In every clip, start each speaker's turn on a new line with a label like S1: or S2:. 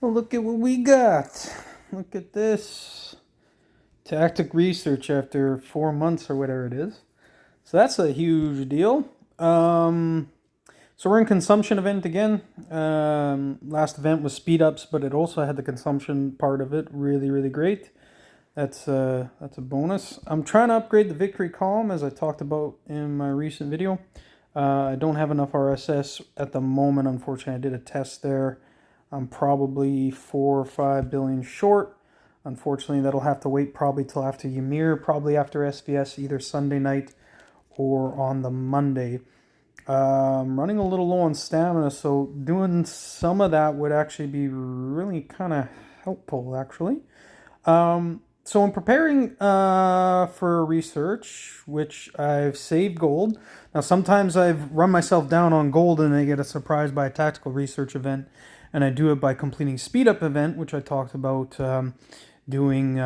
S1: Well, look at what we got. Look at this. Tactic research after 4 months or whatever it is. So that's a huge deal. So we're in consumption event again. Last event was speed ups, but it also had the consumption part of it. Really, really great. That's a bonus. I'm trying to upgrade the Victory column as I talked about in my recent video. I don't have enough RSS at the moment. Unfortunately, I did a test there. I'm probably 4 or 5 billion short. Unfortunately, that'll have to wait probably till after Ymir, probably after SVS, either Sunday night or on the Monday. Running a little low on stamina, so doing some of that would actually be really kind of helpful, actually. So I'm preparing for research, which I've saved gold. Now, sometimes I've run myself down on gold and I get a surprise by a tactical research event, and I do it by completing speed up event, which I talked about doing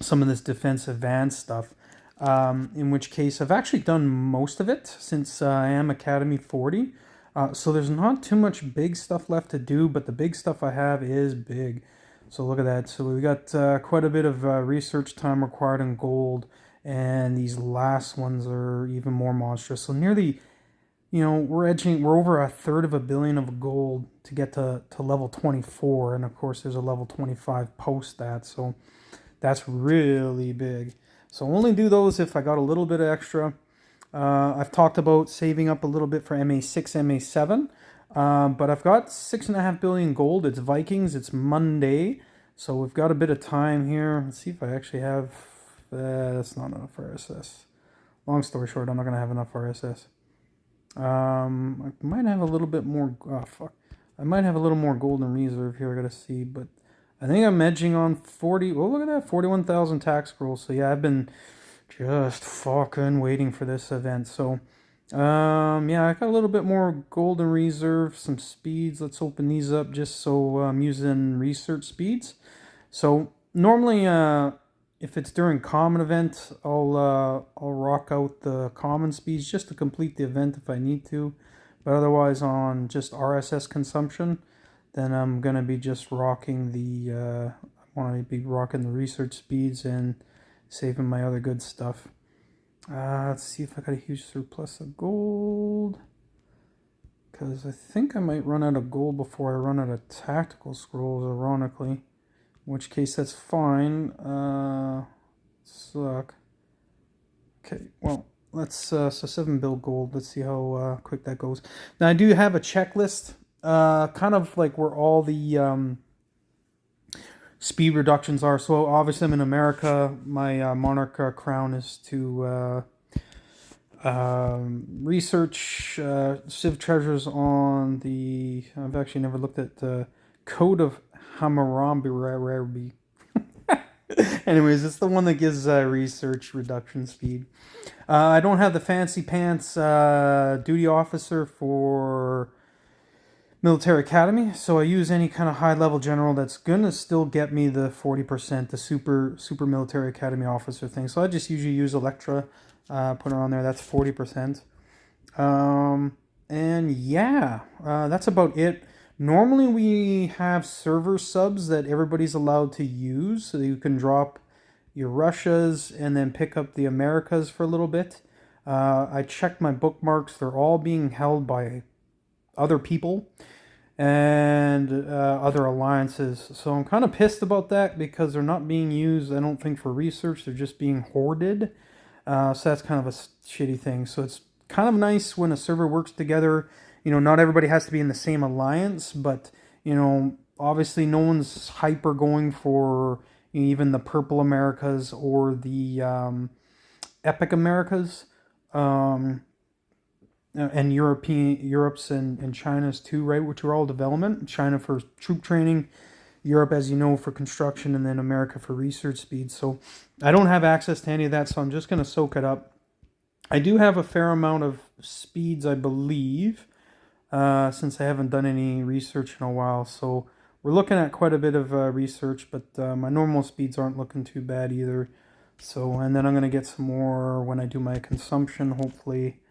S1: some of this defense advanced stuff. In which case, I've actually done most of it since I am Academy 40. So there's not too much big stuff left to do, but the big stuff I have is big. So look at that. So we got quite a bit of research time required in gold, and these last ones are even more monstrous. So nearly, we're over a third of a billion of gold to get to level 24, and of course there's a level 25 post that. So that's really big. So only do those if I got a little bit of extra. I've talked about saving up a little bit for MA6, MA7. But I've got 6.5 billion gold. It's Vikings. It's Monday. So we've got a bit of time here. Let's see if I actually have... that's not enough RSS. Long story short, I'm not going to have enough RSS. I might have a little bit more... Oh, fuck. I might have a little more gold in reserve here. I got to see, but... I think I'm edging on 40... Oh, look at that. 41,000 tax scrolls. So yeah, I've been just fucking waiting for this event. So... yeah, I got a little bit more golden reserve, some speeds. Let's open these up just so I'm using research speeds. So normally, if it's during common event, I'll rock out the common speeds just to complete the event if I need to. But otherwise, on just RSS consumption, then I'm gonna be just rocking the. I want to be rocking the research speeds and saving my other good stuff. Let's see if I got a huge surplus of gold. Because I think I might run out of gold before I run out of tactical scrolls, ironically. In which case, that's fine. Suck. Okay, well, let's... so 7 bill gold. Let's see how quick that goes. Now, I do have a checklist. Kind of like where all the... speed reductions are. So obviously I'm in America. My Monarch crown is to research Civ treasures on the... I've actually never looked at the Code of Hammurabi. Anyways, it's the one that gives research reduction speed. I don't have the fancy pants duty officer for military academy, so I use any kind of high level general that's gonna still get me the 40%, the super military academy officer thing. So I just usually use Electra, put her on there. That's 40%. And yeah, that's about it. Normally we have server subs that everybody's allowed to use, so you can drop your Russias and then pick up the Americas for a little bit. I checked my bookmarks; they're all being held by other people and other alliances. So I'm kind of pissed about that because they're not being used, I don't think, for research. They're just being hoarded. So that's kind of a shitty thing. So it's kind of nice when a server works together. Not everybody has to be in the same alliance, but, obviously no one's hyper going for even the Purple Americas or the Epic Americas. And Europe's and China's too, right? Which are all development. China for troop training, Europe, as you know, for construction, and then America for research speed. So I don't have access to any of that, so I'm just going to soak it up. I do have a fair amount of speeds, I believe, since I haven't done any research in a while. So we're looking at quite a bit of research, but my normal speeds aren't looking too bad either. So, and then I'm going to get some more when I do my consumption, hopefully.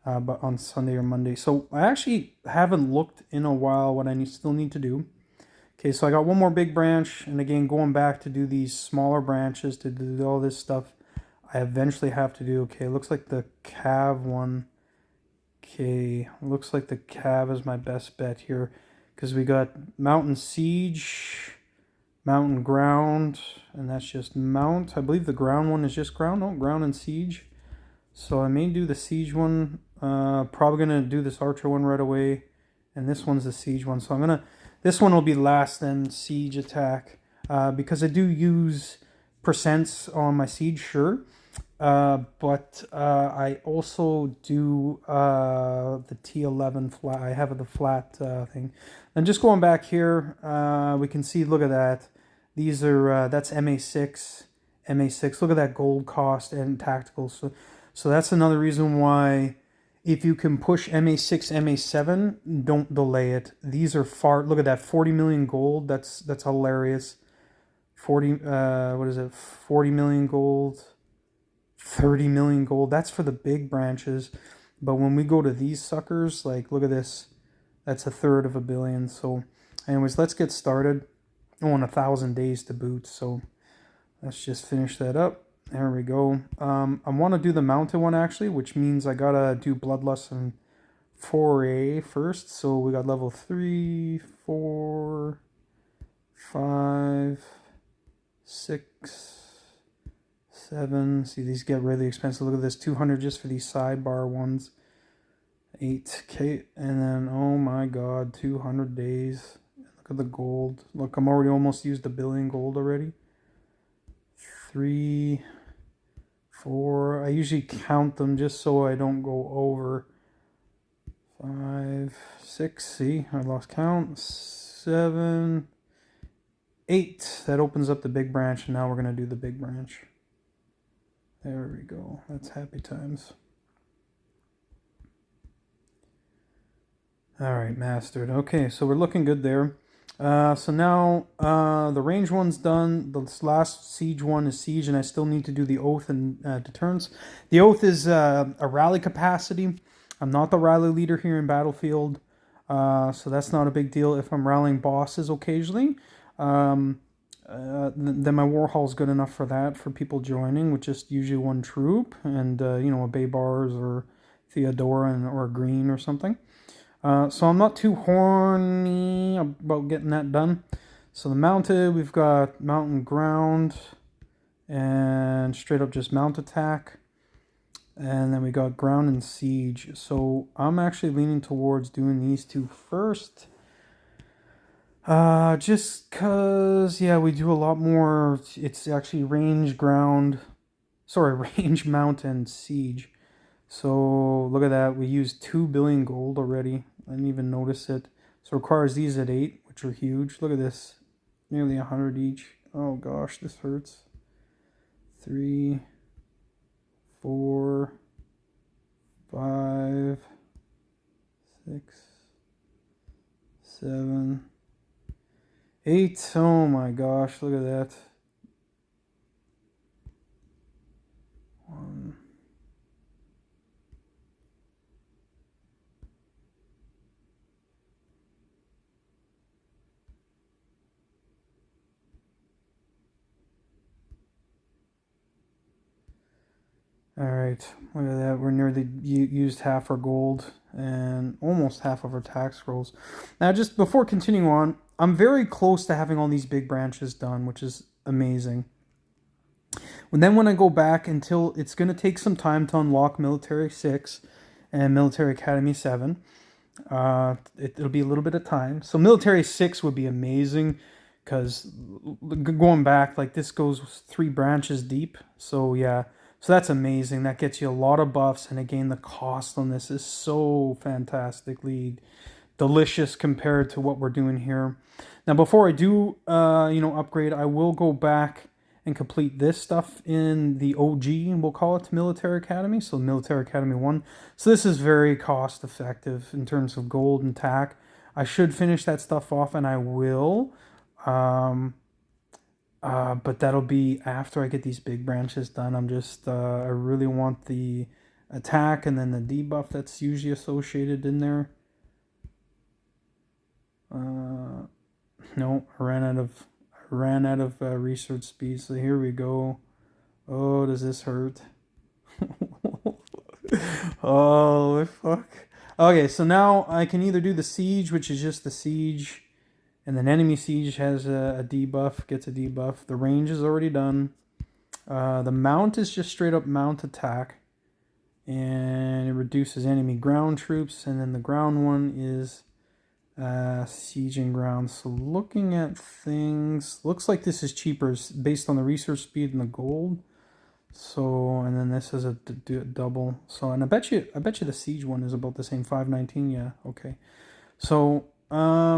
S1: But on Sunday or Monday. So I actually haven't looked in a while what I still need to do. Okay, so I got one more big branch, and again, going back to do these smaller branches to do all this stuff, I eventually have to do. Okay, looks like the cav one. Okay, looks like the cav is my best bet here, because we got mountain siege, mountain ground, and that's just mount. I believe the ground one is just ground. No, ground and siege. So I may do the siege one. Probably gonna do this archer one right away, and this one's the siege one. So I'm gonna. This one will be last then siege attack, because I do use percents on my siege, sure. But I also do the T11 flat. I have the flat thing. And just going back here, we can see. Look at that. These are that's MA6, MA6. Look at that gold cost and tactical. So that's another reason why, if you can push MA6, MA7, don't delay it. These are far. Look at that, 40 million gold. That's hilarious. 40. What is it? 40 million gold. 30 million gold. That's for the big branches. But when we go to these suckers, like, look at this. That's a third of a billion. So anyways, let's get started. Oh, and 1,000 days to boot. So let's just finish that up. There we go. I want to do the mounted one, actually, which means I gotta do Bloodlust and 4A first. So we got level 3, 4, 5, 6, 7. See, these get really expensive. Look at this, 200 just for these sidebar ones. 8k, and then, oh my god, 200 days. Look at the gold. Look, I'm already almost used 1 billion gold already. 3, 4. I usually count them just so I don't go over. 5, 6. See, I lost count. 7, 8. That opens up the big branch, and now we're gonna do the big branch. There we go. That's happy times. All right, mastered. Okay, so we're looking good there. So now the range one's done. The last siege one is siege, and I still need to do the oath and deterrence. The oath is a rally capacity. I'm not the rally leader here in Battlefield, so that's not a big deal. If I'm rallying bosses occasionally, then my Warhol is good enough for that, for people joining with just usually one troop and a Baybars or Theodora or a Green or something. So I'm not too horny about getting that done. So the mounted, we've got mountain ground and straight up just mount attack. And then we got ground and siege. So I'm actually leaning towards doing these two first. Just cause, yeah, we do a lot more. It's actually range ground. Sorry, range mount and siege. So look at that. We used 2 billion gold already. I didn't even notice it. So it requires these at 8, which are huge. Look at this. Nearly 100 each. Oh gosh, this hurts. 3, 4, 5, 6, 7, 8. Oh my gosh, look at that. 1. All right, look at that. We're nearly used half our gold and almost half of our tax scrolls. Now, just before continuing on, I'm very close to having all these big branches done, which is amazing. And then when I go back, until it's going to take some time to unlock Military 6 and Military Academy 7. It'll be a little bit of time. So Military 6 would be amazing, because going back, like, this goes 3 branches deep. So yeah. So that's amazing. That gets you a lot of buffs. And again, the cost on this is so fantastically delicious compared to what we're doing here. Now, before I do, upgrade, I will go back and complete this stuff in the OG, we'll call it, Military Academy. So Military Academy 1. So this is very cost effective in terms of gold and tack. I should finish that stuff off, and I will. But that'll be after I get these big branches done. I really want the attack and then the debuff that's usually associated in there. No, I ran out of research speed. So here we go. Oh, does this hurt? Oh, fuck. Okay, so now I can either do the siege, which is just the siege, and then enemy siege has a debuff, gets a debuff. The range is already done. The mount is just straight up mount attack, and it reduces enemy ground troops. And then the ground one is siege and ground. So looking at things, looks like this is cheaper based on the research speed and the gold. So, and then this is a double. So, and I bet you the siege one is about the same, 519. Yeah, okay. So, fuck.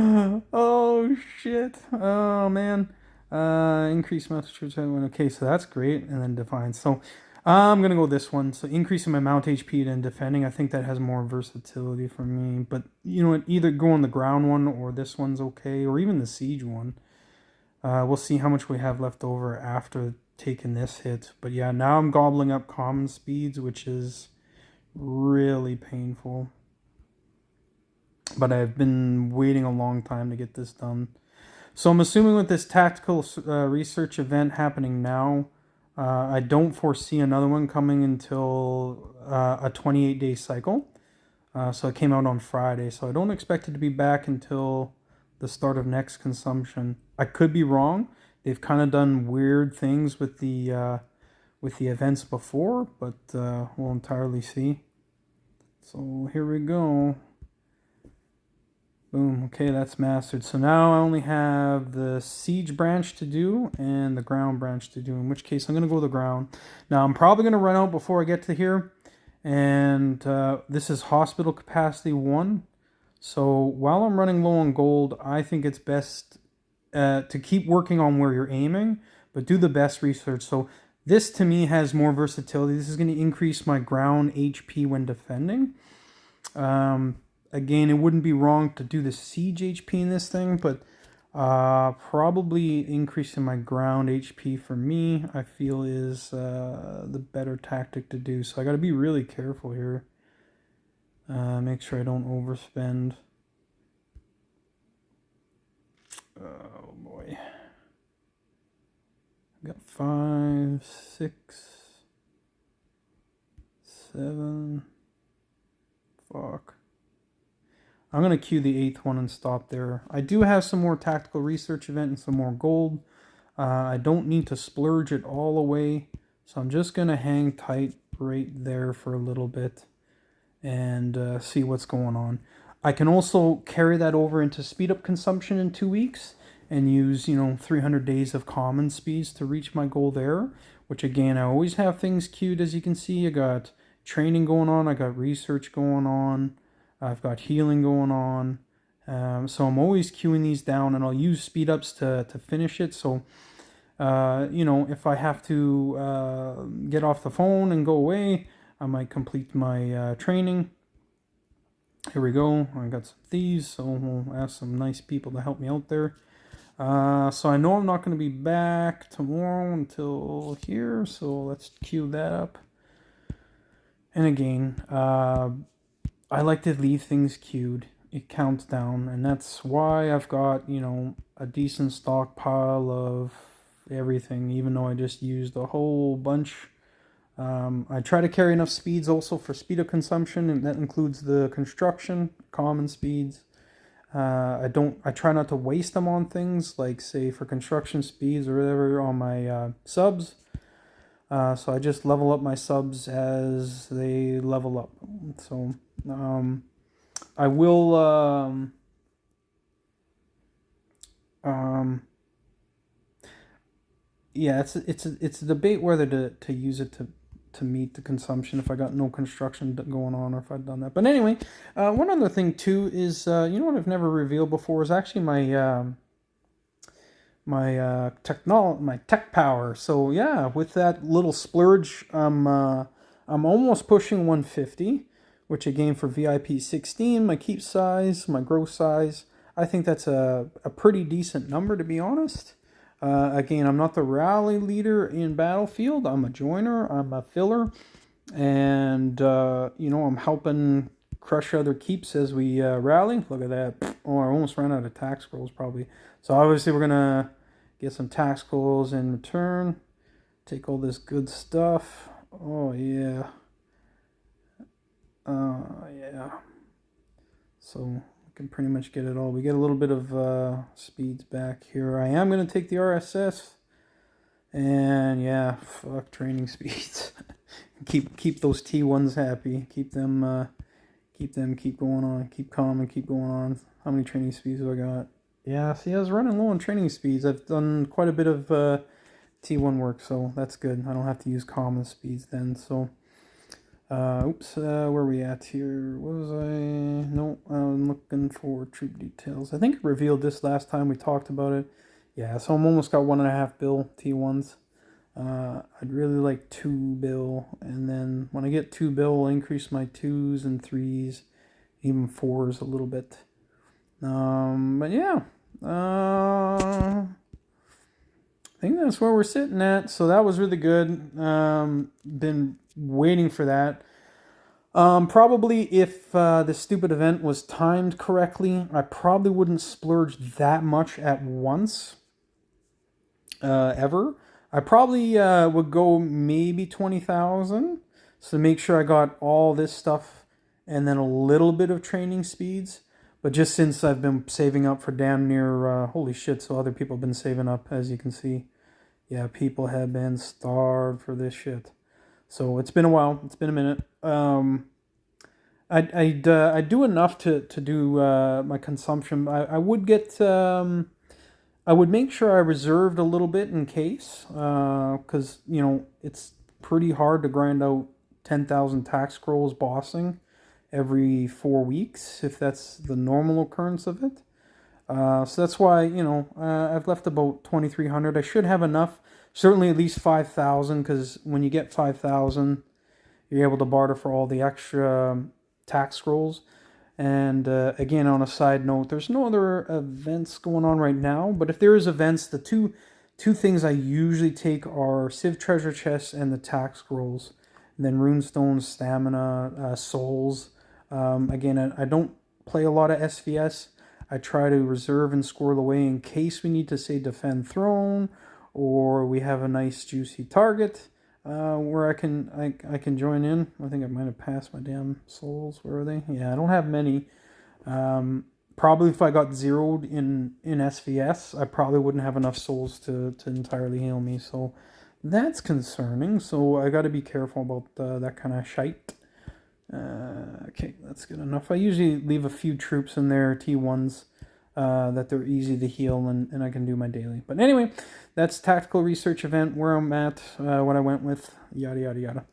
S1: Oh shit. Oh man. Increase mount troops. Okay, so that's great. And then define. So, I'm gonna go this one. So, increasing my mount HP and defending. I think that has more versatility for me. But you know what? Either go on the ground one or this one's okay, or even the siege one. We'll see how much we have left over after taking this hit. But yeah, now I'm gobbling up common speeds, which is really painful. But I've been waiting a long time to get this done. So I'm assuming with this tactical research event happening now, I don't foresee another one coming until a 28-day cycle. So it came out on Friday. So I don't expect it to be back until the start of next consumption. I could be wrong. They've kind of done weird things with the events before, but we'll entirely see. So here we go. Boom. Okay, that's mastered. So now I only have the siege branch to do and the ground branch to do, in which case I'm going to go the ground. Now I'm probably going to run out before I get to here. And this is hospital capacity 1. So while I'm running low on gold, I think it's best to keep working on where you're aiming, but do the best research. So this to me has more versatility. This is going to increase my ground HP when defending. Again, it wouldn't be wrong to do the siege HP in this thing, but probably increasing my ground HP for me, I feel is the better tactic to do. So I got to be really careful here. Make sure I don't overspend. Oh boy. I got 5, 6, 7. Fuck. I'm going to queue the 8th one and stop there. I do have some more tactical research event and some more gold. I don't need to splurge it all away. So I'm just going to hang tight right there for a little bit and see what's going on. I can also carry that over into speed up consumption in 2 weeks and use, 300 days of common speeds to reach my goal there, which again, I always have things queued. As you can see, I got training going on. I got research going on. I've got healing going on. So I'm always queuing these down, and I'll use speed ups to finish it. So, if I have to get off the phone and go away, I might complete my training. Here we go. I got some thieves, so we'll ask some nice people to help me out there. So I know I'm not going to be back tomorrow until here, so let's queue that up. And again, I like to leave things queued. It counts down, and that's why I've got, a decent stockpile of everything, even though I just used a whole bunch. I try to carry enough speeds also for speed of consumption, and that includes the construction, common speeds. I try not to waste them on things like, say, for construction speeds or whatever on my subs. So I just level up my subs as they level up. So I will yeah, it's a debate whether to use it to meet the consumption if I got no construction going on, or if I'd done that. But anyway, one other thing too is what I've never revealed before is actually my tech power. So yeah, with that little splurge, I'm almost pushing 150, which again for VIP 16, my keep size, my gross size, I think that's a pretty decent number, to be honest. Again, I'm not the rally leader in Battlefield. I'm a joiner. I'm a filler, and I'm helping crush other keeps as we rally. Look at that. Oh, I almost ran out of tax scrolls probably. So obviously we're going to get some tax scrolls in return. Take all this good stuff. Oh, yeah. Yeah. So we can pretty much get it all. We get a little bit of speeds back here. I am going to take the RSS. And yeah, fuck training speeds. keep those T1s happy. Keep them keep going on. Keep calm and keep going on. How many training speeds have I got? Yeah, see, I was running low on training speeds. I've done quite a bit of T1 work, so that's good. I don't have to use common speeds then. So, where are we at here? What was I? No, I'm looking for troop details. I think I revealed this last time we talked about it. Yeah, so I'm almost got 1.5 bill T1s. I'd really like 2 bill, and then when I get 2 bill, I'll increase my 2s and 3s, even 4s a little bit. But yeah, I think that's where we're sitting at. So that was really good. Been waiting for that. Probably if the stupid event was timed correctly, I probably wouldn't splurge that much at once. Ever. I probably would go maybe 20,000. So make sure I got all this stuff and then a little bit of training speeds. But just since I've been saving up for damn near, holy shit, so other people have been saving up, as you can see. Yeah, people have been starved for this shit. So it's been a while. It's been a minute. I'd do enough to do my consumption. I would get... I would make sure I reserved a little bit in case, because, you know, it's pretty hard to grind out 10,000 tax scrolls bossing every 4 weeks, if that's the normal occurrence of it. So that's why, you know, I've left about 2,300. I should have enough, certainly at least 5,000, because when you get 5,000, you're able to barter for all the extra tax scrolls. And again, on a side note, there's no other events going on right now, but if there is events, the two things I usually take are Civ treasure chests and the tax scrolls. And then runestones, stamina, souls. Again, I don't play a lot of SVS. I try to reserve and score the way in case we need to, say, defend throne, or we have a nice juicy target where I can join in. I think I might have passed my damn souls. Where are they? Yeah, I don't have many. Probably if I got zeroed in SVS, I probably wouldn't have enough souls to entirely heal me. So that's concerning. So I got to be careful about that kind of shite. Okay, that's good enough. I usually leave a few troops in there, T1s, that they're easy to heal, and I can do my daily. But anyway, that's tactical research event, where I'm at, what I went with, yada, yada, yada.